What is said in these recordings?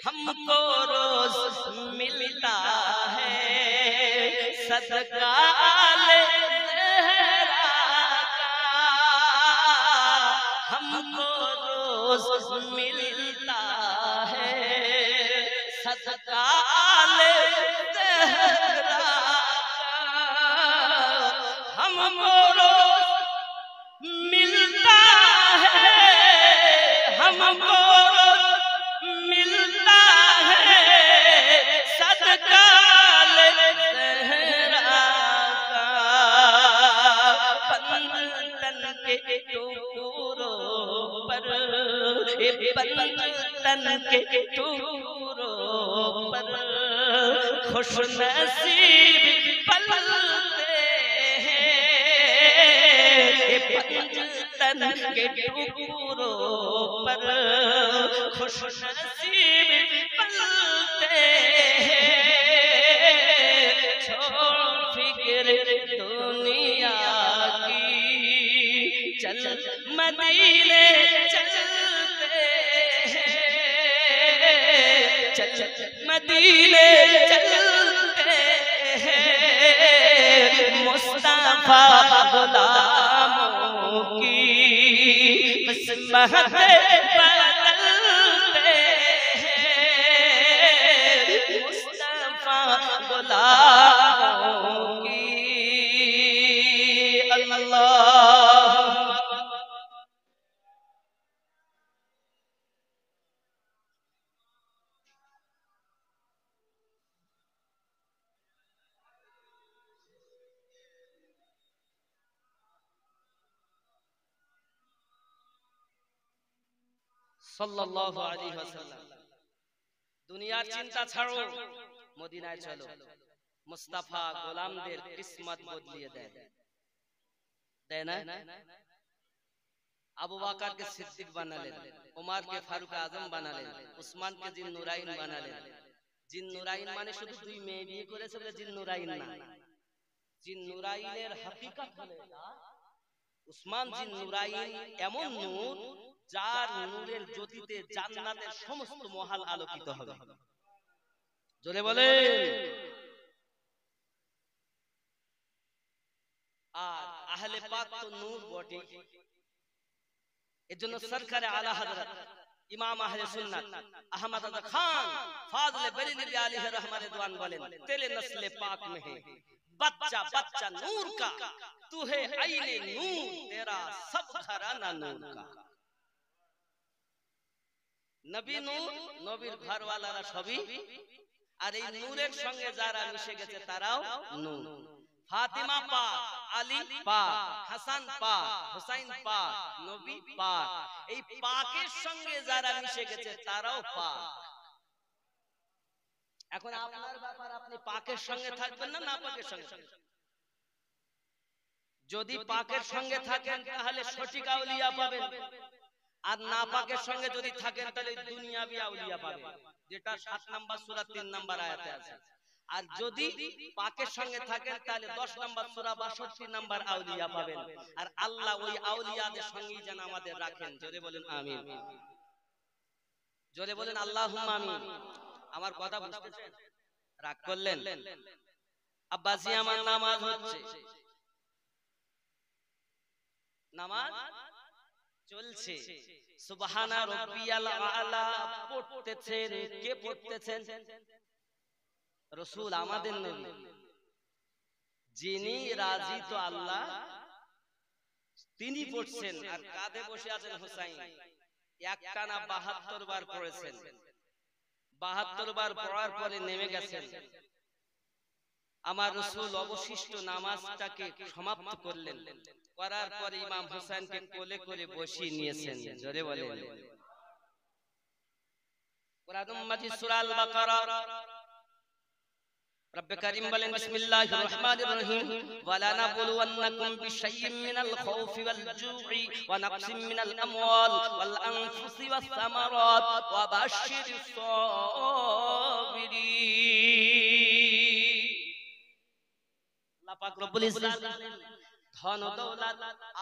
हमको रोज मिलता है सदका आले ज़हरा का, हमको रोज मिलता है सदका आले ज़हरा का, हमको रोज मिलता है, हमको मिलता है सदका ज़हरा का, पंजतन के टुकड़ों पर, पंजतन के टुकड़ों पर खुश नसीब पलते हैं, पंजतन के टुकड़ों पर खुश नसीब पलते हैं, छोड़ फिक्र दुनिया की चल मदीने चलते हैं, चल मदीने चलते हैं, मुस्तफा गुलामों की किस्मत बदलते हैं, मुस्तफा गुलामों की। अल्लाह सल्लल्लाहु अलैहि वसल्लम। दुनियार चिंता ছাড়ো, মদিনায় চলো। মুস্তাফা গোলামদের কিসমত বদলিয়ে দেয়, দেয় না? আবু বকরকে সিদ্দিক বানালেন, ওমরকে ফারুক আজম বানালেন, উসমানকে জিন্নুরাইন বানালেন। জিন্নুরাইন মানে শুধু দুই মেয়ে বিয়ে করেছে বলে জিন্নুরাইন না, জিন্নুরাইনের হাকিকত হলো উসমান জিন্নুরাইন এমন নূর যার নূরের জ্যোতিতে জান্নাতের সমস্ত মহল আলোকিত হবে। জোরে বলেন। আর আহলে পাক তো নূর বটে, এজন্য সরকারে আলা হযরত ইমাম আহলে সুন্নাত আহমদ আদা খান ফাজলে বরেলভী আলাইহি রহমত রিদওয়ান বলেন, তেরে নসলে পাক में है बच्चा बच्चा नूर का, तू है आईने नूर, तेरा सब घराना नूर का। নবী নূর, নবীর ঘরওয়ালারা সবই, আর এই নূরের সঙ্গে যারা মিশে গেছে তারাও নূর। ফাতিমা পাক, আলী পাক, হাসান পাক, হুসাইন পাক, নবী পাক, এই পাকের সঙ্গে যারা মিশে গেছে তারাও পাক। এখন আপনার ব্যাপার, আপনি পাকের সঙ্গে থাকবেন না নাপাকের সঙ্গে? যদি পাকের সঙ্গে থাকেন তাহলে সঠিক আউলিয়া পাবেন, আর নাপাকের সঙ্গে যদি থাকেন তাহলে দুনিয়াবি আউলিয়া পাবেন, যেটা 7 নম্বর সূরা 3 নম্বর আয়াতে আছে। আর যদি পাকের সঙ্গে থাকেন তাহলে 10 নম্বর সূরা 62 নম্বর আউলিয়া পাবেন। আর আল্লাহ ওই আউলিয়াদের সঙ্গেই যেন আমাদের রাখেন। জোরে বলেন আমিন, জোরে বলেন আল্লাহুম্মা আমিন। আমার কথা বুঝতেছেন? রাগ করলেন? আব্বাসি আমার নামাজ হচ্ছে, নামাজ চলছে, সুবহানা রাব্বিয়াল আলা পড়তেছেন। কে পড়তেছেন? রাসূল, আমাদের নবী। যিনি রাজি তো আল্লাহ, তিনি পড়ছেন। আর কাঁধে বসে আছেন হুসাইন, একটানা 72 বার পড়েছেন। 72 বার পড়ার পরে নেমে গেছেন। আমার রাসূল অবশিষ্ট নামাজটাকে সমাপ্ত করলেন, করার পরে ইমাম হুসাইনকে কোলে করে বসিয়ে নিয়েছেন। জোরে বলেন। কোরআন মাজিদ সূরা আল বাকারা رب كريم بلن بسم الله الرحمن الرحيم ولنبلونكم بشيء من الخوف والجوع ونقص من الأموال والأنفس والثمرات وبشر الصابرين। الله পাক রব্বুল ইজ্জত ধন দৌলত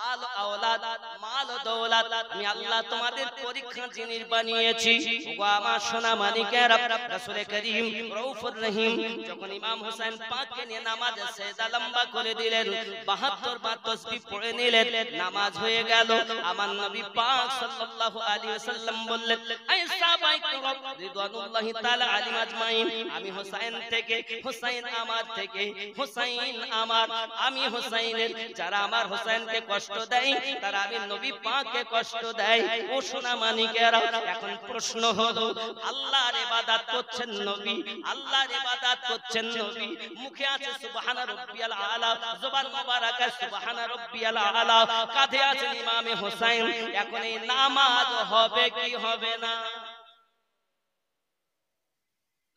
আল আওলাদ মাল দৌলত আমি আল্লাহ তোমাদের পরীক্ষা জিনিস বানিয়েছি। ওগো আমার সোনা মানিকেরা, রাসূল করিম রউফুর রহিম যখন ইমাম হোসেন পাককে নিয়ে নামাজে সেজদা লম্বা করে দিলেন, 72 বার তাসবিহ পড়ে নিলেন, নামাজ হয়ে গেল। আমার নবী পাক সাল্লাল্লাহু আলাইহি ওয়াসাল্লাম বললেন, আই সাহাবায়ে কিরাম রিদওয়ানুল্লাহি তাআলা আলাইহিম আজমাইন, আমি হোসেন থেকে, হোসেন আমার থেকে, হোসেন আমার, আমি হোসেনের, যারা আমার হোসেনকে কষ্ট দেয় তারা আমি নবী পাককে কষ্ট দেয়। ও সোনা মানিকেরা, এখন প্রশ্ন হলো, আল্লাহর ইবাদত করছেন নবী, আল্লাহর ইবাদত করছেন নবী, মুখে আছে সুবহানা রাব্বিয়াল আলা, জবান মোবারকে সুবহানা রাব্বিয়াল আলা, কাঁধে আছেন ইমামে হোসেন, এখন এই নামাজ হবে কি হবে না?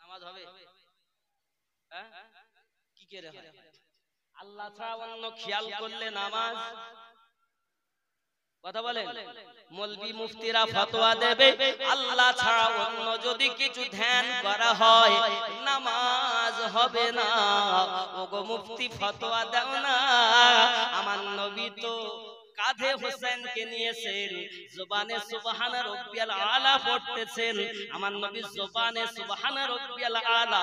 নামাজ হবে? হ্যাঁ, কি করে হয়? আল্লাহ ছাড়া অন্য খেয়াল করলে নামাজ, কথা বলেন, মৌলবি মুফতিরা ফতোয়া দেবে আল্লাহ ছাড়া অন্য যদি কিছু ধ্যান করা হয় নামাজ হবে না। ওগো মুফতি ফতোয়া দাও না, আমার নবী তো কাঁধে হোসেনকে নিয়েছেন, জবানে সুবহানা রাব্বিয়াল আলা পড়তেছেন, আমার নবী জবানে সুবহানা রাব্বিয়াল আলা,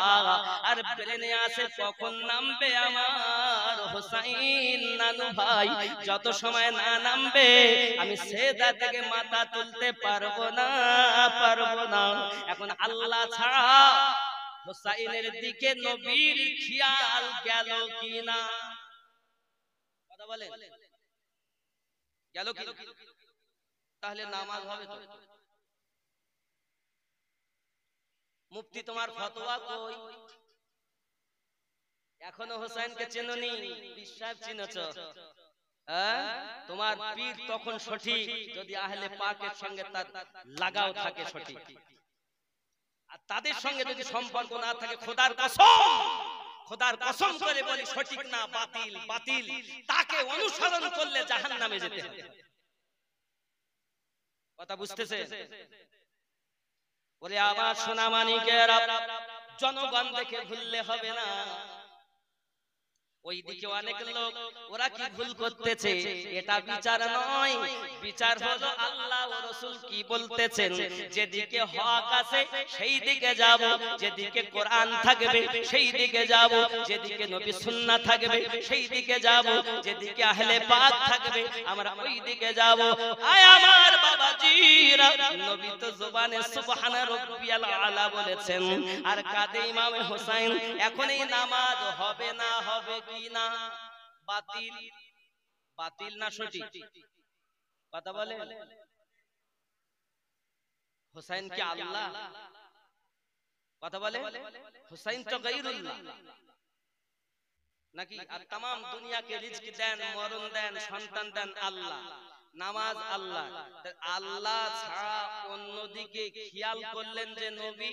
আর ব্রেনে আছে কখন নামবে আমার হোসেন নানু ভাই, যত সময় না নামবে আমি সেজদা থেকে মাথা তুলতে পারবো না, পারবো না। এখন আল্লাহ ছাড়া হোসেনের দিকে নবীর খেয়াল গেল কিনা? কথা বলেন, গেল কি? তাহলে নামাজ হবে তো? মুফতি তোমার ফতোয়া কই? এখনো হোসেনকে চেননি, বিশ্বাস চিনেছ? তোমার পীর তখন সঠিক যদি আহলে পাকের সঙ্গে তার লাগাও থাকে সঠিক, আর তাদের সঙ্গে যদি সম্পর্ক না থাকে খোদার কসম, খোদার কসম করে বলি সঠিক না, বাতিল, বাতিল, তাকে অনুসরণ করলে জাহান্নামে যেতে হবে। কথা বুঝতেছে? ওরে আমার সোনা মানিকেরা, জনগণ দেখে ভুললে হবে না। ওইদিকে অনেক লোক ওরা কি ভুল করতেছে, এটা বিচার নয়, বিচার হলো আল্লাহ ও রাসূল কি বলতেছেন। যেদিকে হক আছে সেই দিকে যাব, যেদিকে কোরআন থাকবে সেই দিকে যাব, যেদিকে নবী সুন্নাহ থাকবে সেই দিকে যাব, যেদিকে আহলে পাক থাকবে আমরা ওই দিকে যাব। আয় আমার বাবাজিরা, নবী তো জবানে সুবহানা রাব্বিয়াল আলা বলেছেন, আর কাঁধে ইমাম হোসেন। এখন এই নামাজ হবে না হবে কি না? বাতিল, বাতিল না সঠিক? কথা বলে, হোসেন কি আল্লাহ? কথা বলে, হোসেন তো গায়রুল্লাহ নাকি? আর तमाम দুনিয়াকে রিজক দেন, মরণ দেন, সন্তান দেন আল্লাহ, নামাজ আল্লাহ। আল্লাহ ছাড়া অন্যদিকে খেয়াল করলেন যে নবী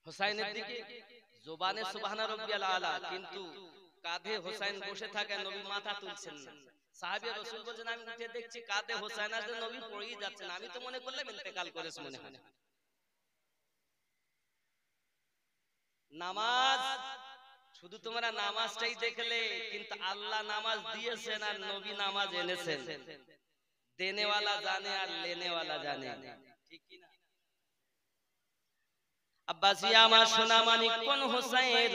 হোসেনের দিকে, জবানে সুবহানা রাব্বিয়াল আলা, কিন্তু কাঁধে হোসেন বসে থাকে, নবী মাথা তুলছেন না। সাহাবী রাসূল বলেন, আমি উঠে দেখছি কাঁধে হোসেন আছে, নবী পড়েই যাচ্ছেন, আমি তো মনে করলাম ইন্তেকাল করেছে মনে হয়। নামাজ শুধু তোমরা নামাজটাই দেখলে, কিন্তু আল্লাহ নামাজ দিয়েছেন আর নবী নামাজ এনেছেন। দেনেওয়ালা জানে আর লেনেওয়ালা জানে, ঠিক কি না? আব্বাসি আমার সোনা মানিক কোন হোসেন,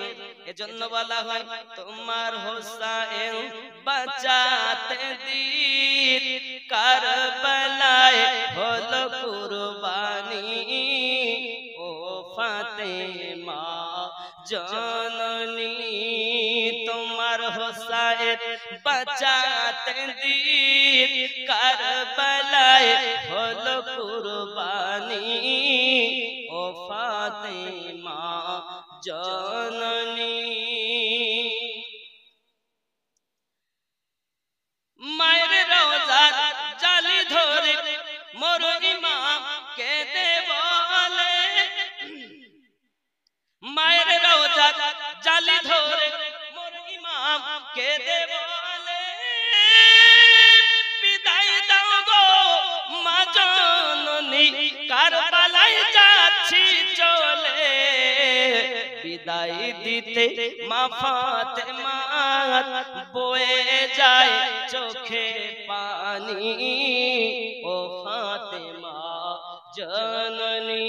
এজন্য বলা হয় তোমার হোসেন বাঁচাতে দিন, কারবালায় হলো কুরবানি, ও ফাতেমা জননী তোমার হোসেন বাঁচাতে দিন, কারবালায় হলো কুরবানি, ও ফাতেমা জননী। মায়ের রওজার জালি ধরে মোর ইমাম কেঁদে বলে, মায়ের রওজার জালি ধরে মোর ইমাম কেঁদে বলে, বিদায় দাও গো মা জননী, কারবালায় যাচ্ছি চলে, বিদায় দিতে মা ফাতেমা বয়ে যায় চোখে পানি ও ফাতেমা জননী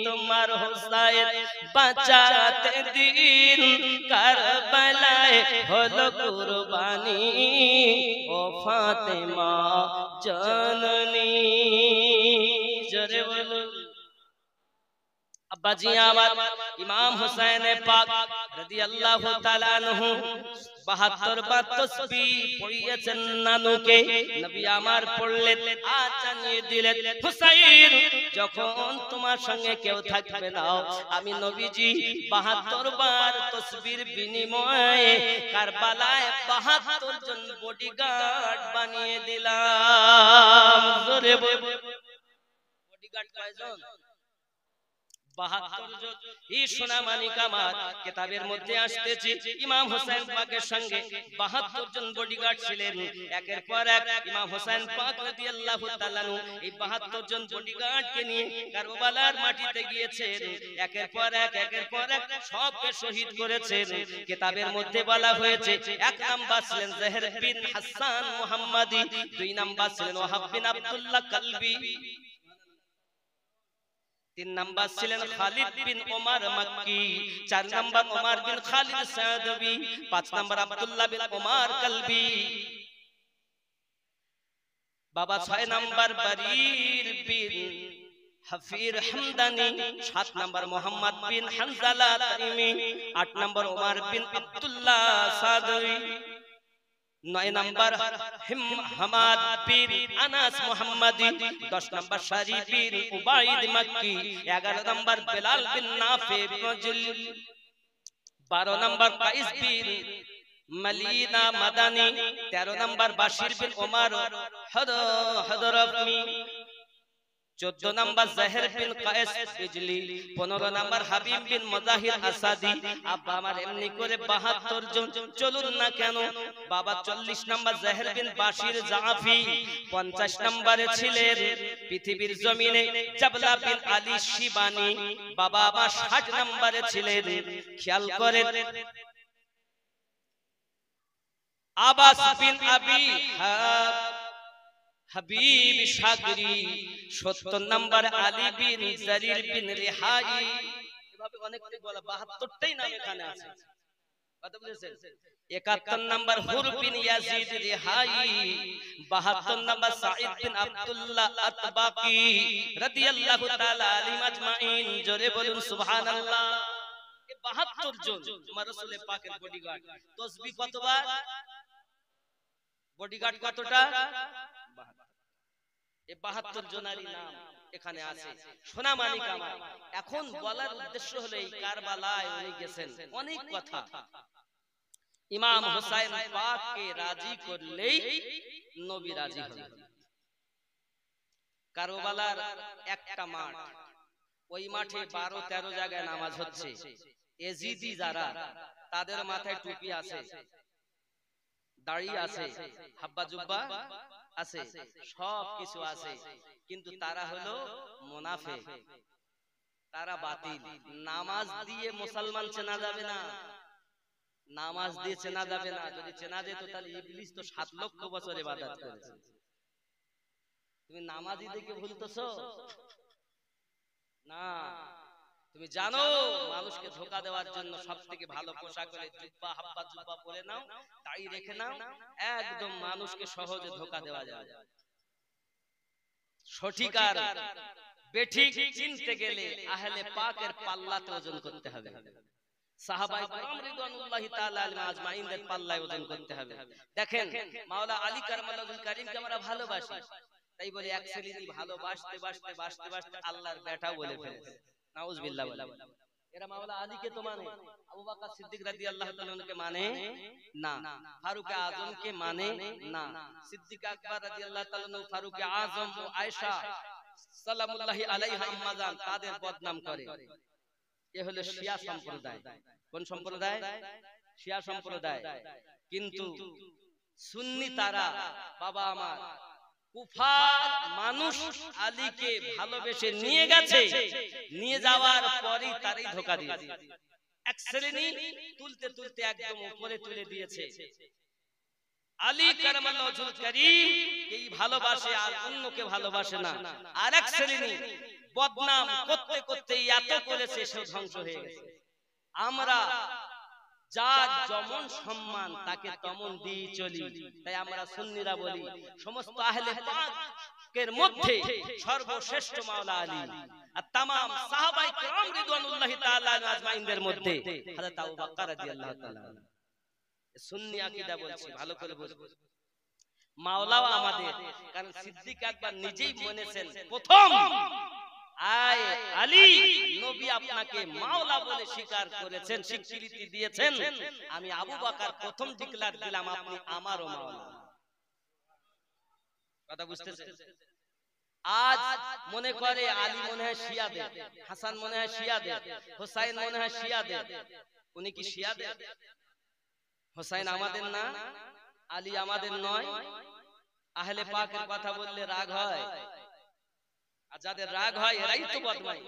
তোমার হোসাইন বাঁচাতে দিন কারবালায় হলো কুরবানি ও ফাতেমা জননী জোরে বলুন আব্বাজি আমার ইমাম হুসাইন পাক রাদিয়াল্লাহু তাআলা আনহু 72 বার তাসবিহ পড়িয়েছেন নানুকে নবী আমার পড়লেন আজ জানিয়ে দিলেন হুসাইন যখন তোমার সঙ্গে কেউ থাকবে না আমি নবীজি 72 বার তাসবির বিনিময়ে কারবালায় 72 জন বডিগার্ড বানিয়ে দিলাম জোরে বডিগার্ড কয়জন 72 জন এই সোনামানিক আমার কিতাবের মধ্যে আসতেছে ইমাম হোসেন পাকের সঙ্গে 72 জন বডিগার্ড ছিলেন একের পর এক ইমাম হোসেন পাক রাদিয়াল্লাহু তাআলা এই 72 জন বডিগার্ডকে নিয়ে কারবালার মাটিতে গিয়েছেন একের পর এক সবকে শহীদ করেছেন কিতাবের মধ্যে বলা হয়েছে এক নাম্বার ছিলেন জহর বিন হাসান মুহাম্মাদি দুই নাম্বার ছিলেন ওয়াহাব বিন আব্দুল্লাহ কালবি তিন নাম্বার ছিলেন খালিদ বিন ওমর মক্কি চার number Omar bin Khalid Sadbi পাঁচ number Abdullah bin Omar Kalbi বাবা ছয় number Barir bin Hafir Hamdani সাত number Muhammad bin Hanzala Taimi আট number Omar bin Abdullah Sadbi 9 number Hamad bin Anas Muhammadi 10 number Shari bin Ubaid Makki 11 number Bilal bin Nafi Rajul 12 number Qais bin Malina Madani 13 number Bashir bin Omar Hadrafmi 14 number Johar bin Qais বিজলি 15 number Habib বিন মুজাহির আসাদি আব্বা আমার এমনি করে 72 জন চলুন না কেন বাবা 40 number Johar বিন বাশির জাফি 50 নম্বরে ছিলেন পৃথিবীর জমিনে জাবলা বিন আলী শিবানী বাবা আবার 60 নম্বরে ছিলেন খেয়াল করেন আবাস বিন আবি হাবিব সাগরি 70 নাম্বার আলী বিন জারির বিন রিহাই এভাবে অনেকটা বলা 72টাই নাম এখানে আছে কথা বুঝেছেন 71 নাম্বার হুর বিন ইয়াজিদ রিহাই 72 নাম্বার সাঈদ বিন আব্দুল্লাহ আতবাকি রাদিয়াল্লাহু তাআলা আলাইহিম আজমাইন জোরে বলুন সুবহানাল্লাহ এই 72 জন তোমার রাসূল পাকের বডিগার্ড তাসবিহ কতবার বডিগার্ড কতটা 72 জনারই নাম এখানে আছে সোনামানিক আমার এখন বলার উদ্দেশ্য হলো এই কারবালায় উনি গেছেন অনেক কথা ইমাম হুসাইন পাককে রাজি করলেই নবী রাজি হলেন কারবালার একটা মাঠ ওই মাঠে 12-13 জায়গায় নামাজ হচ্ছে এজিদি যারা তাদের মাথায় টুপি আছে দাড়ি আছে হাব্বা জুব্বা আছে সব কিছু আছে কিন্তু তারা হলো মুনাফিক তারা বাতিল নামাজ দিয়ে মুসলমান চেনা যাবে না নামাজ দিয়ে চেনা যাবে না যদি চেনা যেত তাহলে ইবলিস তো 7 লক্ষ বছর ইবাদত করেছে তুমি নামাজি দেখে ভুলতেছো না তুমি জানো মানুষকে ধোঁকা দেওয়ার জন্য সবথেকে ভালো পোশাক হলো জুব্বা হাব্বা জুব্বা পরে নাও দাড়ি রেখে নাও একদম মানুষকে সহজে ধোঁকা দেওয়া যায় সঠিক আর বেঠিক চিনতে গেলে আহলে পাকের পাল্লাতে ওজন করতে হবে সাহাবায়ে কেরাম রিদওয়ানুল্লাহি তাআলা আলাইহিম আজমাইনদের পাল্লায় ওজন করতে হবে দেখেন মাওলানা আলী কারমাল্লাহুল কারীমকে আমরা ভালোবাসি তাই বলে এক ছেলেই ভালোবাসতে বাসতে বাসতে বাসতে আল্লাহর বেটা বলে ফেলেছে নাউজুবিল্লাহ বলে এরা মাওলানা আলীকে তো মানে আবু বকর সিদ্দিক রাদিয়াল্লাহু তাআলা কে মানে না ফারুক আযমকে মানে না সিদ্দিক আকবর রাদিয়াল্লাহু তাআলা ফারুক আযম ও আয়েশা সালামুল্লাহি আলাইহা আম্মাজান তাদের বদনাম করে এ হলো শিয়া সম্প্রদায় কোন সম্প্রদায় শিয়া সম্প্রদায় কিন্তু সুন্নি তারা বাবা আমার কুফার মানুষ আলীকে ভালোবেসে নিয়ে গেছে নিয়ে যাওয়ার পরই তারই ধোঁকা দিয়েছে এক শ্রেণী তুলতে তুলতে একদম উপরে তুলে দিয়েছে। আলী কারামাল্লাহু ওয়াজহুল কারীম এই ভালোবাসে আর অন্যকে ভালোবাসে না। আর এক শ্রেণী বদনাম করতে করতে এত করেছে সে ধ্বংস হয়ে গেছে। আমরা যার যেমন সম্মান তাকে তেমন দিয়ে চলি। তাই আমরা সুন্নিরা বলি সমস্ত আহলে পাকের মধ্যে সর্বশ্রেষ্ঠ মাওলা আলী, আর तमाम সাহাবায়ে কেরাম রিদওয়ানুল্লাহি তাআলা আজমাইনদের মধ্যে হযরত আবু বকর রাদিয়াল্লাহু তাআলা। সুন্নি আকীদা বলছি, ভালো করে বুঝুন। মাওলাও আমাদের, কারণ সিদ্দিক আকবর নিজেই বলেছেন প্রথম আয় আলী নবী আপনাকে মাওলা বলে স্বীকার করেছেন, স্বীকৃতি দিয়েছেন। আমি আবু বকর প্রথম ডিক্লার দিলাম আপনি আমারও মাওলা। কথা বুঝতেছেন? আজ মনে করে আলী মনে হয় শিয়াদের, হাসান মনে হয় শিয়াদের, হোসাইন মনে হয় শিয়াদের। উনি কি শিয়াদের? হোসাইন আমাদের না, আলী আমাদের নয়। আহলে পাকের কথা বললে রাগ হয়, আর যাদের রাগ হয় এরাই তো বদমাইশ।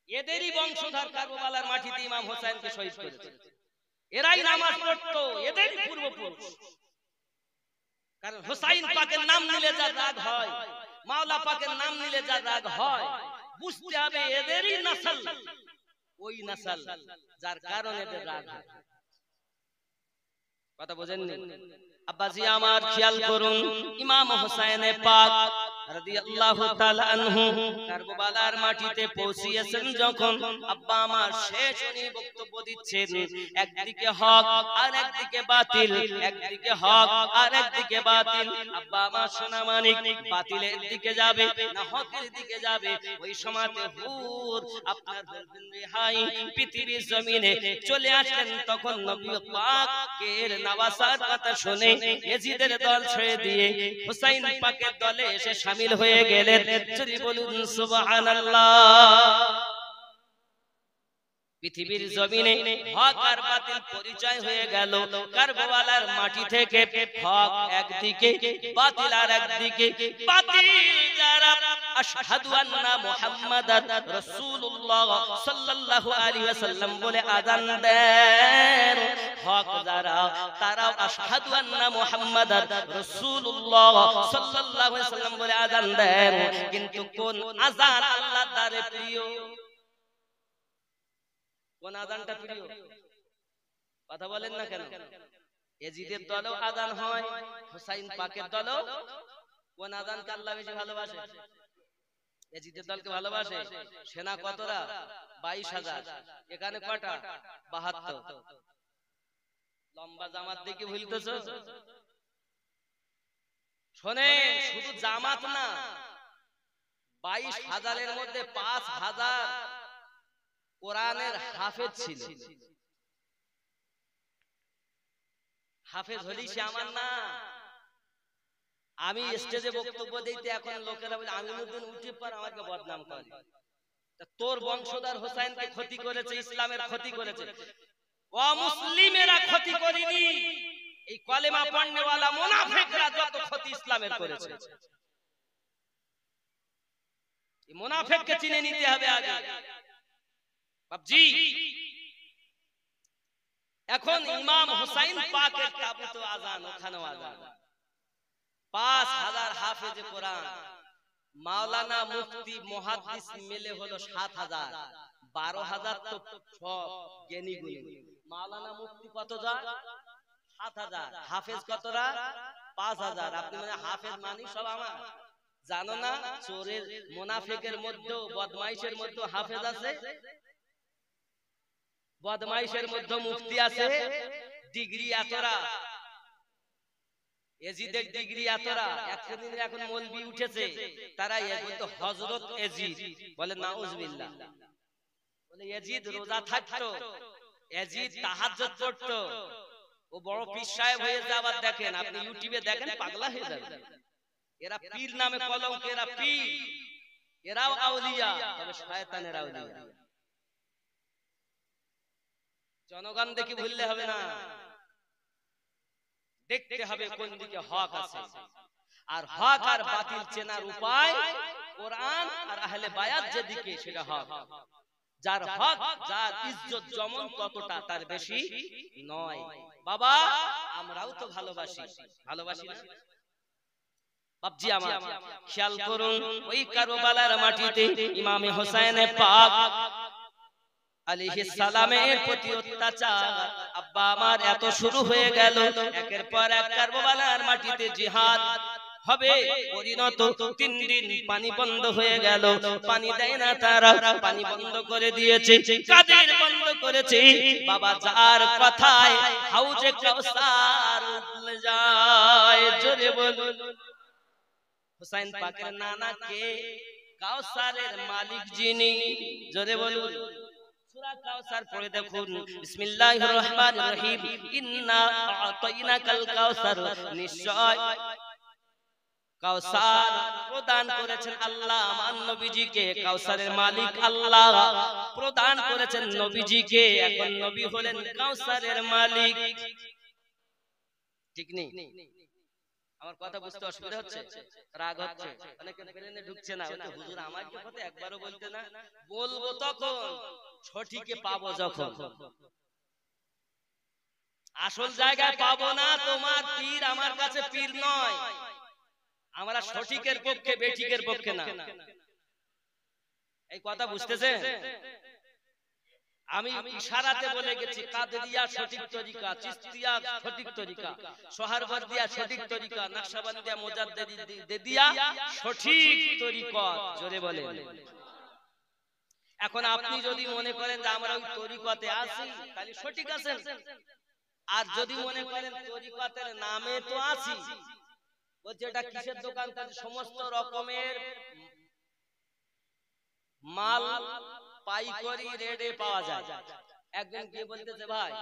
এদেরই বংশধর কারবালার মাটিতে ইমাম হোসেনকে শহীদ করেছে। এরাই নামাজ পড়তো, এদেরই পূর্বপুরুষ। কারণ হোসাইন পাকের নাম নিলে যার রাগ হয়, মাওলা পাকের নাম নিলে যার রাগ হয়, বুঝতে হবে এদেরই নসল, ওই নসল যার কারণে এদের রাগ হয়। কথা বোঝেননি? আব্বাজি আমার খেয়াল করুন, ইমাম হোসেন পাক রাদিয়াল্লাহু তাআলা আনহু কারবালার মাটিতে পৌঁছিয়েছেন যখন, আব্বা আমার শেষ উনি বক্তব্য দিচ্ছেন, একদিকে হক আর একদিকে বাতিল, একদিকে হক আর একদিকে বাতিল। আব্বা আমার সোনা মানিক বাতিলের দিকে যাবে না হকের দিকে যাবে? ওই সময়তে হুর আপনার বলবেন রেহাই পৃথিবীর জমিনে চলে আসলেন। তখন নবী পাকের নওয়াসার কথা শুনে ইয়াজিদের দল ছেড়ে দিয়ে হুসাইন পাকের দলে এসে শামিল হয়ে গেলেন। যদি বলুন সুবহানাল্লাহ। পৃথিবীর জমিনে হক আর বাতিল পরিচয় হয়ে গেল। কারবালার মাটি থেকে হক একদিকে, বাতিল আর একদিকে। বাতিল যারা আশহাদু আন্না মুহাম্মাদার রাসূলুল্লাহ সাল্লাল্লাহু আলাইহি ওয়াসাল্লাম বলে আযান দেন, হক যারা তারাও আশহাদু আন্না মুহাম্মাদার রাসূলুল্লাহ সাল্লাল্লাহু আলাইহি ওয়াসাল্লাম বলে আযান দেন। কিন্তু কোন আযান আল্লাহর দ্বারে প্রিয়? কোন আযানটা প্রিয়? কথা বলেন না কেন? ইয়াজিদের দলেও আযান হয়, হুসাইন পাকের দলেও। কোন আযানকে আল্লাহ বেশি ভালোবাসে? ইয়াজিদের দলকে ভালোবাসে। সেনা কতরা? 22,000। এখানে কয়টা? 72। লম্বা জামাত দেখে ভুলতেছো? শোনেন, শুধু জামাত না, 22,000-এর মধ্যে 5,000 কোরআনের হাফেজ ছিল। হাফেজ হলি সে আমার না। আমি স্টেজে বক্তব্য দিতে এখন লোকেরা বলে আমিনুদ্দিন উঠে পর আমাকে বদনাম করে। তোর বংশধর হোসেনকে ক্ষতি করেছে, ইসলামের ক্ষতি করেছে। অমুসলিমেরা ক্ষতি করেনি, এই কলেমা পড়নেওয়ালা মুনাফিকরা যত ক্ষতি ইসলামের করেছে। এই মুনাফিককে চিনে নিতে হবে আগে। বাবজি, এখন ইমাম হুসাইন পাকের তাবুতে আযান, ওখানেও আযান। 5,000 হাফেজে কোরআন, মাওলানা মুফতি মুহাদ্দিস মিলে হলো 7,000। 12,000 তো সব জ্ঞানী গুণী। মাওলানা মুফতি কত যায়? 7,000। হাফেজ কতরা? 5,000। আপনি মানে হাফেজ মানি সব আমার? জানো না চোরের মুনাফিকের মধ্যেও বদমাইশের মধ্যেও হাফেজ আছে, বদমাইশের মধ্যে মুফতি আছে। ডিগ্রি এতরা, এজিদের ডিগ্রি এতরা। একদিন এখন মৌলবি উঠেছে, তারা বলতো হযরত এজিদ, বলে নাউজুবিল্লাহ। বলে এজিদ রোজা থাকতো, এজিদ তাহাজ্জুদ পড়তো, ও বড় পীর সাহেব হয়ে যাবার। দেখেন আপনি ইউটিউবে দেখেন, পাগলা হয়ে যাবেন। এরা পীর নামে কলঙ্ক, এরা পীর, এরাও আউলিয়া, তবে শয়তানের আউলিয়া। জনগণ দেখি ভুললে হবে না, দেখতে হবে কোন দিকে হক আছে। আর হক আর বাতিল চেনার উপায় কোরআন আর আহলে বায়াত যেদিকে, সেটা হক। যার হক যার ইজ্জত যেমন ততটা তার বেশি নয়। বাবা আমরাও তো ভালোবাসি, ভালোবাসি না বাপজি আমার? খেয়াল করুন ওই কারবালার মাটিতে ইমামে হোসেন পাক আলাইহিস সালামের প্রতি অত্যাচার আব্বা আমার এত শুরু হয়ে গেল, একের পর এক কারবালার মাটিতে জিহাদ হবে পরিণত। 3 দিন পানি বন্ধ হয়ে গেল, পানি দেয় না তারা, পানি বন্ধ করে দিয়েছে। কাদের বন্ধ করেছে? বাবা যার কথায় হাউজে কাউসার উঠলে যায়। জোরে বলুন হুসাইন পাকের নানা কে? কাউসারের মালিক যিনি। জোরে বলুন সূরা কাউসার পড়ে দেখুন, বিসমিল্লাহির রহমানির রহিম, ইন্না আতাইনাকাল কাউসার, নিশ্চয় কাউসার প্রদান করেছেন আল্লাহ আমার নবীজিকে। কাউসারের মালিক আল্লাহ, প্রদান করেছেন নবীজিকে। এখন নবী হলেন কাউসারের মালিক। ঠিক নেই? আমার কথা বুঝতে অসুবিধা হচ্ছে? রাগ হচ্ছে? অনেকে ব্রেনে ঢুকছে না। ওই হুজুর আমাকে কথা একবারও বলতে না, বলবো তখন সঠিকে পাবো যখন। আসল জায়গায় পাবো না। তোমার পীর আমার কাছে পীর নয়। আমরা সঠিকের পক্ষে, বেঠিকের পক্ষে না। এই কথা বুঝতেছেন? আমি ইশারাতে বলে গেছি কাদেরিয়া সঠিক তরিকা, চিশতিয়া সঠিক তরিকা, সোহরাওয়ার্দিয়া সঠিক তরিকা, নকশবন্দিয়া মুজাদ্দিদিয়া সঠিক তরিকা। জোরে বলেন। এখন আপনি যদি মনে করেন যে আমরা ওই তরিকাতে আছি তাহলে সঠিক আছেন, আর যদি মনে করেন তরিকাতের নামে তো আছি, বলছে এটা কিসের দোকান? তাহলে সমস্ত রকমের মাল পাইকারি রেটে পাওয়া যায়। একজন কি বলতেছে, ভাই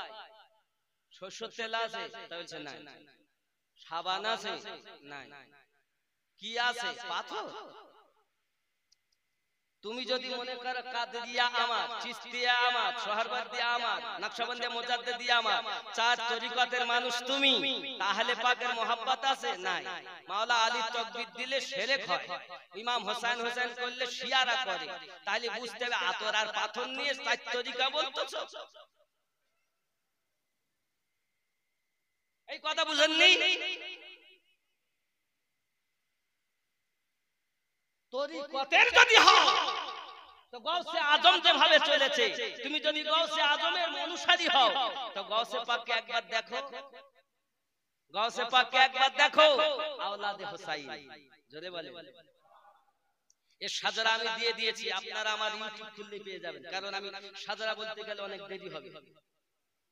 সরষের তেল আছে? বলছে নাই। সাবান আছে? নাই। কি আছে? পাথর। তুমি যদি মনে করো কাদেরিয়া আমার, চিশতিয়া আমার, সোহরাওয়ার্দিয়া আমার, নকশবন্দিয়া মুজাদ্দিদিয়া আমার, 4 তরিকতের মানুষ তুমি, তাহলে পাকের মোহাব্বত আছে? নাই। মাওলা আলী তাকবীর দিলে শিরক হয়, ইমাম হোসেন হোসেন করলে শিয়ারা করে। তাহলে বুঝতে হবে আতর আর পাথর নিয়ে 4 তরিকা বলতেছো। এই কথা বুঝেননি? তরিকতের যদি হয় তো গাউসে আজম যেভাবে চলেছে, তুমি যদি গাউসে আজমের অনুসারী হও তো গাউসে পাককে একবার দেখো, গাউসে পাককে একবার দেখো, আওলাদে হোসাইন। জোরে বলে। এর সাজারা আমি দিয়ে দিয়েছি, আপনারা আমার ইউটিউব খুললে পেয়ে যাবেন, কারণ আমি সাজারা বলতে গেলে অনেক দেরি হবে।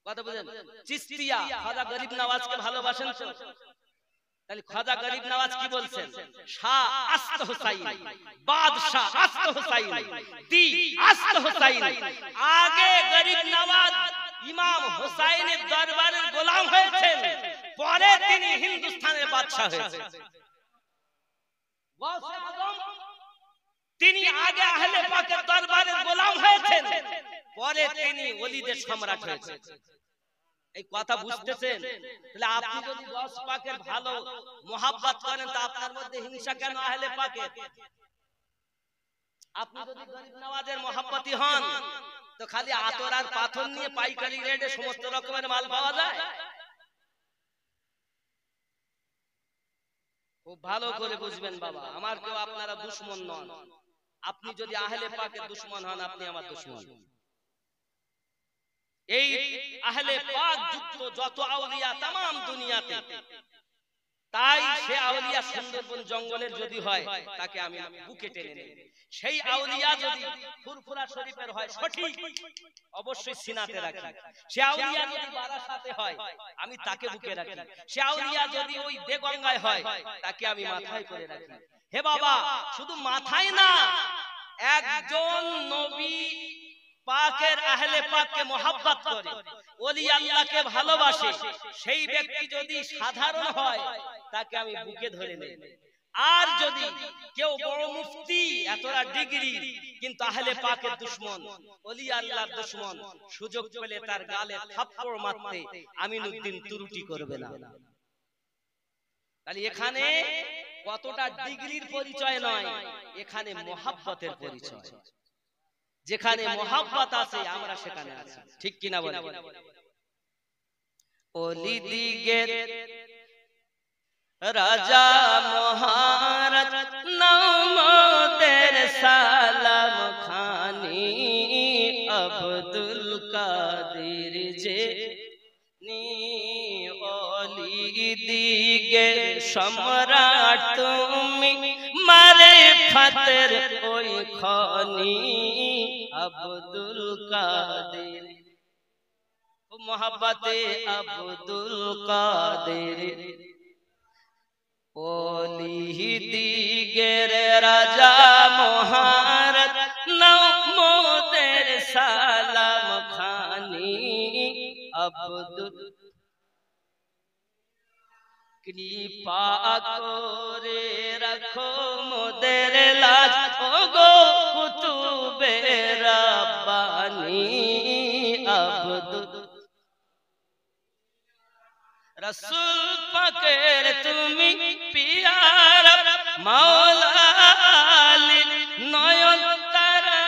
কথা বুঝেন? চিশতিয়া খাজা গরিব নওয়াজকে ভালোবাসেন তো? তাহলে খাজা গরিব নওয়াজ কি বলছেন? শাহ আস্ত হোসাইন, বাদশাহ আস্ত হোসাইন, দি আস্ত হোসাইন। আগে গরিব নওয়াজ ইমাম হোসাইনের দরবারের গোলাম হয়েছেন, পরে তিনি হিন্দুস্তানের বাদশা হয়েছেন। গাউসে আজম তিনি আগে আহলে পাকের দরবারের গোলাম হয়েছেন, পরে তিনি ওলিদের সম্রাট হয়েছেন। এই কথা বুঝতেছেন? তাহলে আপনি যদি গাউস পাকের ভালো মোহাব্বত করেন তা আপনার মধ্যে হিংসা কেন আহলে পাকের? আপনি যদি গরিব নওয়াজের মোহাব্বতি হন তো খালি আতর আর পাথর নিয়ে পাইকারি রেটে সমস্ত রকমের মাল পাওয়া যায়? খুব ভালো করে বুঝবেন বাবা, আমার কেউ আপনারা দুশমন নন। আপনি যদি আহলে পাকের দুশমন হন, আপনি আমার দুশমন। এই আহলে পাক যুক্ত যত আউলিয়া তামাম দুনিয়াতে, তাই সে আউলিয়া সুন্দরবন জঙ্গলের যদি হয় তাকে আমি বুকে টেনে নেব। সেই আউলিয়া যদি ফুরফুরা শরীফের হয় সঠিক, অবশ্যই সিনাতে রাখি। সে আউলিয়া যদি বারাসাতে হয় আমি তাকে বুকে রাখি। সে আউলিয়া যদি ওই দেগঙ্গায় হয় তাকে আমি মাথায় করে রাখি। হে বাবা, শুধু মাথায় না, একজন নবী পাকের আহলে পাককে মোহাব্বত করে, ওলি আল্লাহকে ভালোবাসে, সেই ব্যক্তি যদি সাধারণ হয় তাকে আমি বুকে ধরে নেই। আর যদি কেউ বড় মুফতি, এতটা ডিগ্রি, কিন্তু আহলে পাকের দুশমন, ওলি আল্লাহর দুশমন, সুযোগ পেলে তার গালে থাপ্পড় মারতে আমিনউদ্দিন ত্রুটি করবে না। তাহলে এখানে কতটা ডিগ্রির পরিচয় নয়, এখানে মোহাব্বতের পরিচয়। যেখানে মোহাব্বত আছে আমরা সেখানে আছি, ঠিক কিনা বলেন? ওলি দিগের রাজা মহারাজ নামদের সালাম খানি আব্দুল কাদের যে নি ওলি দিগের সম্রাট তুমি মারিফতের ওই খনি আব্দুল কাদের মোহাব্বতে আব্দুল কাদের ওলি দিগের রাজা মহারাজ নামদের সালাম খানি আব্দুল কৃপা করে রাখো মোদের লাজ ওগো কুতুবে রাব্বানি আব্দুল রসুল পাকের তুমি পিয়ার মাওলা আলী নয়ন তারা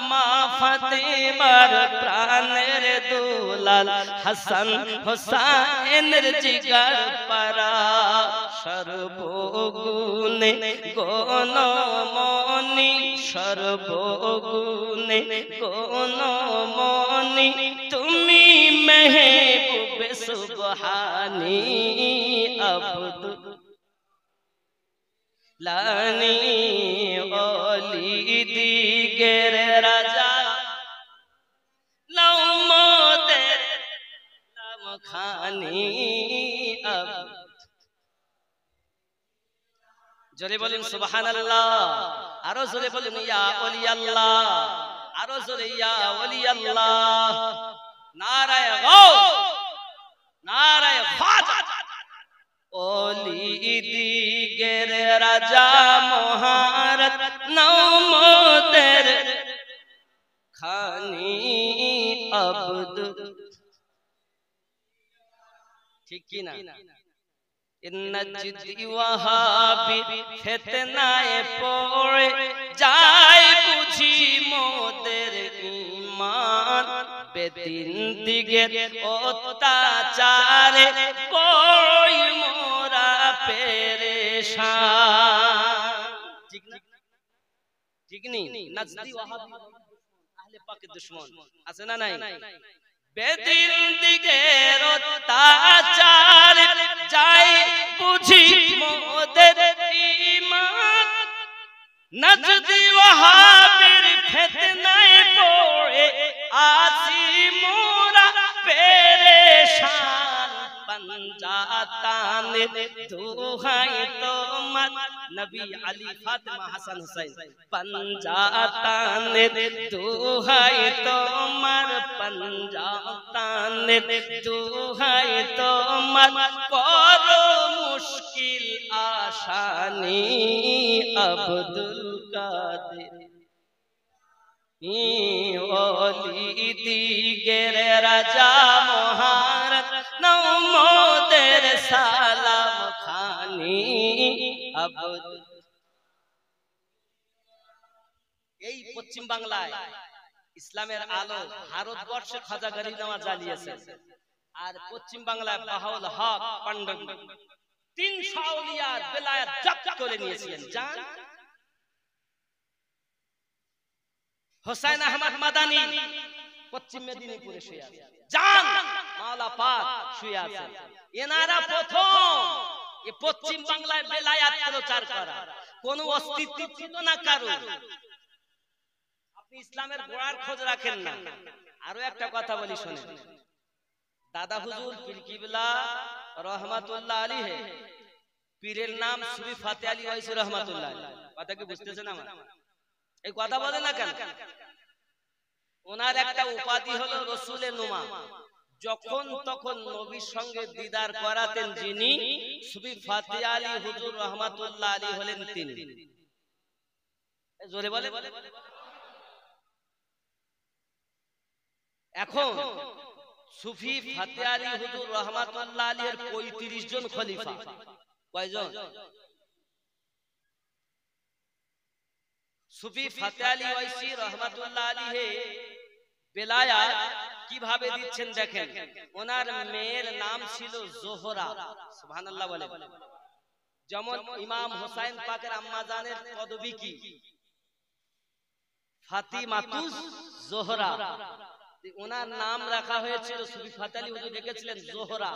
মা ফাতিমার প্রাণের দুলাল হাসান হোসেনের জিগার পারা সর্বগুণে গণমনি সর্বগুণে গণমনি তুমি মেহবুবে সুবহানি আব্দুল লানি ওলি দিগের রাজা নামদের নাম খানি জোরে বলেন সুবহানাল্লাহ, আরো জোরে বলেন ইয়া ওলি আল্লাহ, আরো জোরে ইয়া ওলি আল্লাহ। নারায়ে গাউস, নারায়ে খাজা। ওলি দিগের রাজা মহারাজ নামদের খানি আব্দুল, ঠিক কি না? নজদি ওয়াহাবি ফিতনায় পড়ে যায় বুঝি মোদের ঈমান বেদিন দিগের অত্যাচারে কই মোরা পেরেশান, ঠিক না? ঠিক নি? নজদি ওয়াহাবি আহলে পাকের দুশমন আছে না নাই? বেদিন দিগের অত্যাচার যায় বুঝি মোদের ঈমান নজদি ওয়াহাবির ফিতনায় পড়ে আসি মোরা পেরেশান পাঞ্জাতানের দোহাই তোমার নবী আলী ফাতেমা হাসান হুসাইন পাঞ্জাতানের দোহাই তোমার পাঞ্জাতানের দোহাই তোমার করো মুশকিল আসানি আব্দুল কাদের ওলি দিগের রাজা মহারাজ নামদের সালাম খানি আব্দুল। এই পশ্চিম বাংলায় ইসলামের আলো ভারতবর্ষে খাজা গরিব নওয়াজ জ্বালিয়েছে, আর পশ্চিম বাংলায় বাহাউল হক পান্ডব 300 আউলিয়ার বেলায়েত জব্দ করে নিয়েছিলেন। জান হোসেন আহমদ মাদানী পশ্চিম মেদিনীপুরে শুয়ে আছে, জান মাওলা পাক শুয়ে আছে। এনারা প্রথম এই পশ্চিম বাংলায় বেলায়েত প্রচার করা, কোন অস্তিত্ব ছিল না কারো। আপনি ইসলামের গোড়ার খোঁজ রাখেন না। আরো একটা কথা বলি শুনেন, দাদা হুজুর পীর কিবলা রহমাতুল্লাহ আলাইহি পীরের নাম সুফি ফাতে আলী ওয়াইসি রহমাতুল্লাহ আলাইহি। কথা কি বুঝতেছেন আমার? এই কথা বলে না কেন? ওনার একটা উপাধি হলো রসুলে নুমা। যখন তখন নবীর সঙ্গে দিদার করাতেন যিনি, সুফি ফাতে আলী হুজুর রহমাতুল্লাহ আলাইহি হলেন তিনি। জোরে বলে। এখন সুফি ফাতে আলী হুজুর রহমাতুল্লাহ আলাইহির 35 জন খলিফা। কয়জন? সুফি ফাতে আলী ওয়াইসি রহমাতুল্লাহ আলাইহি বেলায়াত কিভাবে দিচ্ছেন দেখেন। ওনার মেয়ের নাম ছিল জোহরা, সুবহানাল্লাহ বলেন। যেমন ইমাম হোসাইন পাকের আম্মা জানের পদবী কি? ফাতিমাতুজ জোহরা। ওনার নাম রাখা হয়েছিল, সুফি ফাতে আলী হুজুর রেখেছিলেন জোহরা।